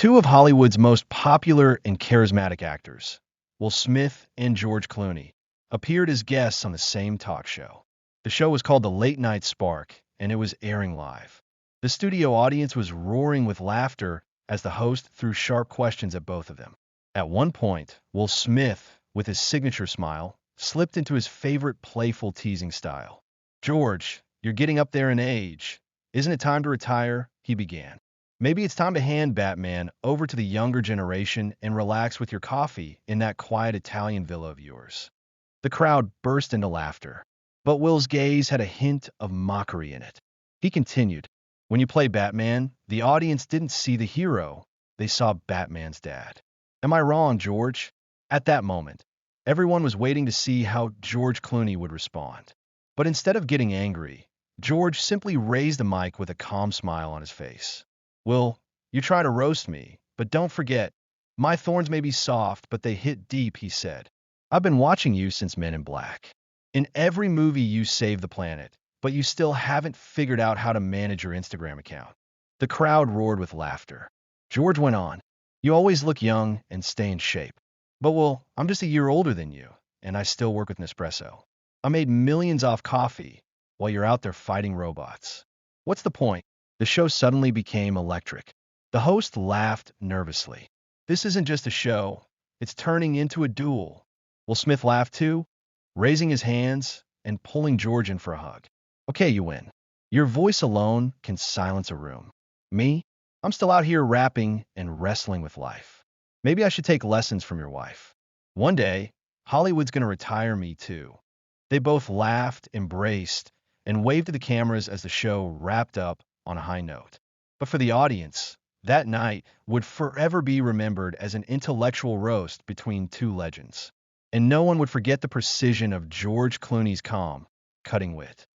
Two of Hollywood's most popular and charismatic actors, Will Smith and George Clooney, appeared as guests on the same talk show. The show was called The Late Night Spark, and it was airing live. The studio audience was roaring with laughter as the host threw sharp questions at both of them. At one point, Will Smith, with his signature smile, slipped into his favorite playful teasing style. "George, you're getting up there in age. Isn't it time to retire?" he began. "Maybe it's time to hand Batman over to the younger generation and relax with your coffee in that quiet Italian villa of yours." The crowd burst into laughter, but Will's gaze had a hint of mockery in it. He continued, "When you play Batman, the audience didn't see the hero, they saw Batman's dad. Am I wrong, George?" At that moment, everyone was waiting to see how George Clooney would respond. But instead of getting angry, George simply raised the mic with a calm smile on his face. "Will, you try to roast me, but don't forget, my thorns may be soft, but they hit deep," he said. "I've been watching you since Men in Black. In every movie you save the planet, but you still haven't figured out how to manage your Instagram account." The crowd roared with laughter. George went on, "You always look young and stay in shape. But Will, I'm just a year older than you, and I still work with Nespresso. I made millions off coffee while you're out there fighting robots. What's the point?" The show suddenly became electric. The host laughed nervously. "This isn't just a show, it's turning into a duel." Will Smith laughed too, raising his hands and pulling George in for a hug. "Okay, you win. Your voice alone can silence a room. Me? I'm still out here rapping and wrestling with life. Maybe I should take lessons from your wife. One day, Hollywood's gonna retire me too." They both laughed, embraced, and waved to the cameras as the show wrapped up on a high note. But for the audience, that night would forever be remembered as an intellectual roast between two legends. And no one would forget the precision of George Clooney's calm, cutting wit.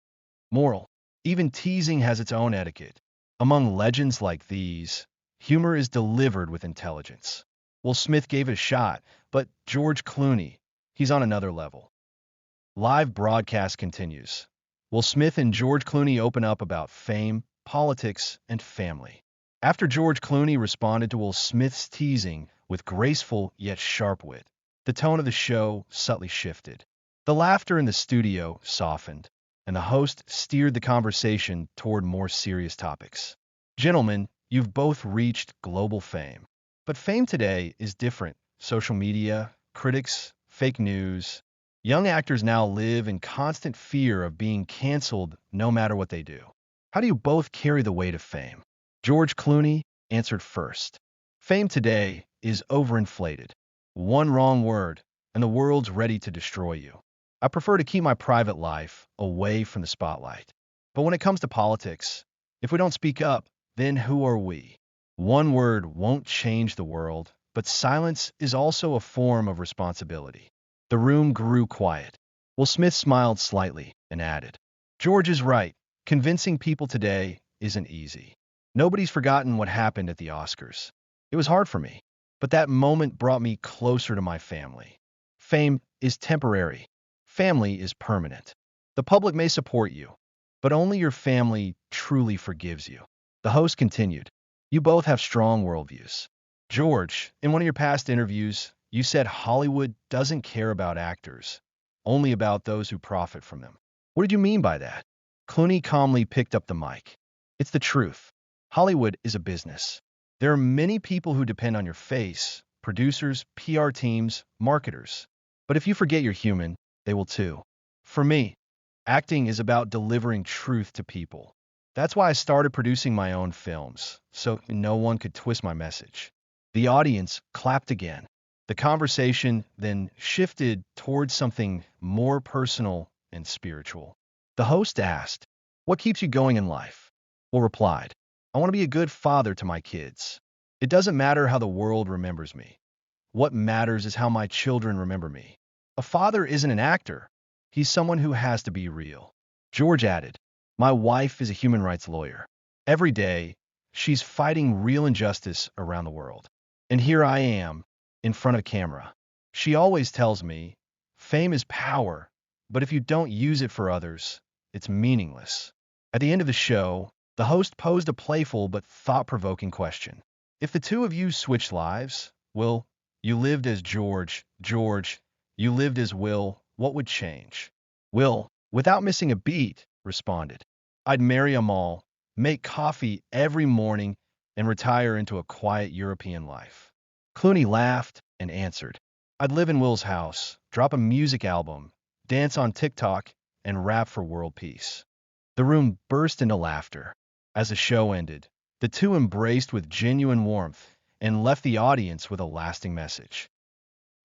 Moral: even teasing has its own etiquette. Among legends like these, humor is delivered with intelligence. Will Smith gave it a shot, but George Clooney, he's on another level. Live broadcast continues. Will Smith and George Clooney open up about fame, politics, and family. After George Clooney responded to Will Smith's teasing with graceful yet sharp wit, the tone of the show subtly shifted. The laughter in the studio softened, and the host steered the conversation toward more serious topics. "Gentlemen, you've both reached global fame. But fame today is different. Social media, critics, fake news. Young actors now live in constant fear of being canceled no matter what they do. How do you both carry the weight of fame?" George Clooney answered first. "Fame today is overinflated. One wrong word, and the world's ready to destroy you. I prefer to keep my private life away from the spotlight. But when it comes to politics, if we don't speak up, then who are we? One word won't change the world, but silence is also a form of responsibility." The room grew quiet. Will Smith smiled slightly and added, "George is right. Convincing people today isn't easy. Nobody's forgotten what happened at the Oscars. It was hard for me, but that moment brought me closer to my family. Fame is temporary. Family is permanent. The public may support you, but only your family truly forgives you." The host continued, "You both have strong worldviews. George, in one of your past interviews, you said Hollywood doesn't care about actors, only about those who profit from them. What did you mean by that?" Clooney calmly picked up the mic. "It's the truth. Hollywood is a business. There are many people who depend on your face: producers, PR teams, marketers. But if you forget you're human, they will too. For me, acting is about delivering truth to people. That's why I started producing my own films, so no one could twist my message." The audience clapped again. The conversation then shifted towards something more personal and spiritual. The host asked, "What keeps you going in life?" Will replied, "I want to be a good father to my kids. It doesn't matter how the world remembers me. What matters is how my children remember me. A father isn't an actor. He's someone who has to be real." George added, "My wife is a human rights lawyer. Every day, she's fighting real injustice around the world. And here I am, in front of a camera. She always tells me, fame is power, but if you don't use it for others, it's meaningless." At the end of the show, the host posed a playful but thought-provoking question. If the two of you switched lives, Will, you lived as George, George, you lived as Will, what would change? Will, without missing a beat, responded, I'd marry Amal, make coffee every morning, and retire into a quiet European life. Clooney laughed and answered, I'd live in Will's house, drop a music album, dance on TikTok, and rap for world peace. The room burst into laughter. As the show ended, the two embraced with genuine warmth and left the audience with a lasting message.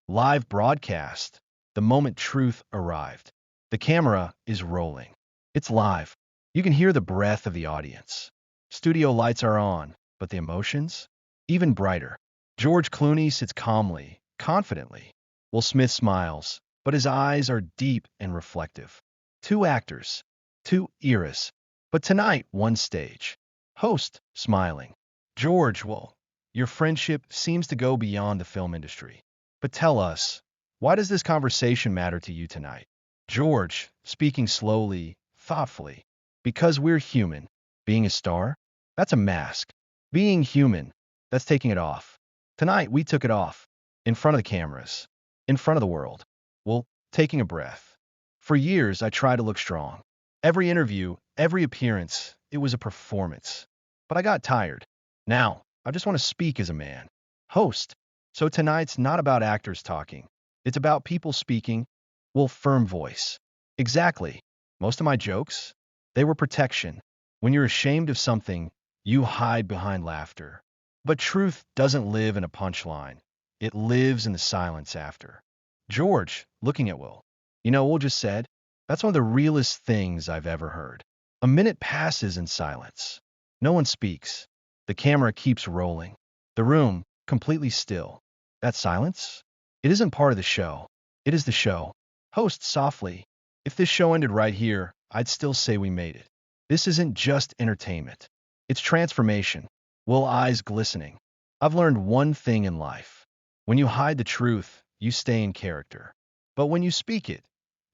Live broadcast. The moment truth arrived. The camera is rolling. It's live. You can hear the breath of the audience. Studio lights are on, but the emotions? Even brighter. George Clooney sits calmly, confidently. Will Smith smiles, but his eyes are deep and reflective. Two actors, two eras, but tonight one stage. Host, smiling. George, well, your friendship seems to go beyond the film industry. But tell us, why does this conversation matter to you tonight? George, speaking slowly, thoughtfully. Because we're human. Being a star? That's a mask. Being human, that's taking it off. Tonight we took it off. In front of the cameras. In front of the world. Well, taking a breath. For years I tried to look strong. Every interview, every appearance, it was a performance. But I got tired. Now, I just want to speak as a man. Host. So tonight's not about actors talking. It's about people speaking. Well, firm voice. Exactly. Most of my jokes, they were protection. When you're ashamed of something, you hide behind laughter. But truth doesn't live in a punchline. It lives in the silence after. George, looking at Will. You know, Will just said, that's one of the realest things I've ever heard. A minute passes in silence. No one speaks. The camera keeps rolling. The room, completely still. That silence? It isn't part of the show. It is the show. Host softly. If this show ended right here, I'd still say we made it. This isn't just entertainment. It's transformation. Will, eyes glistening. I've learned one thing in life. When you hide the truth, you stay in character. But when you speak it,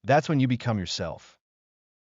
that's when you become yourself.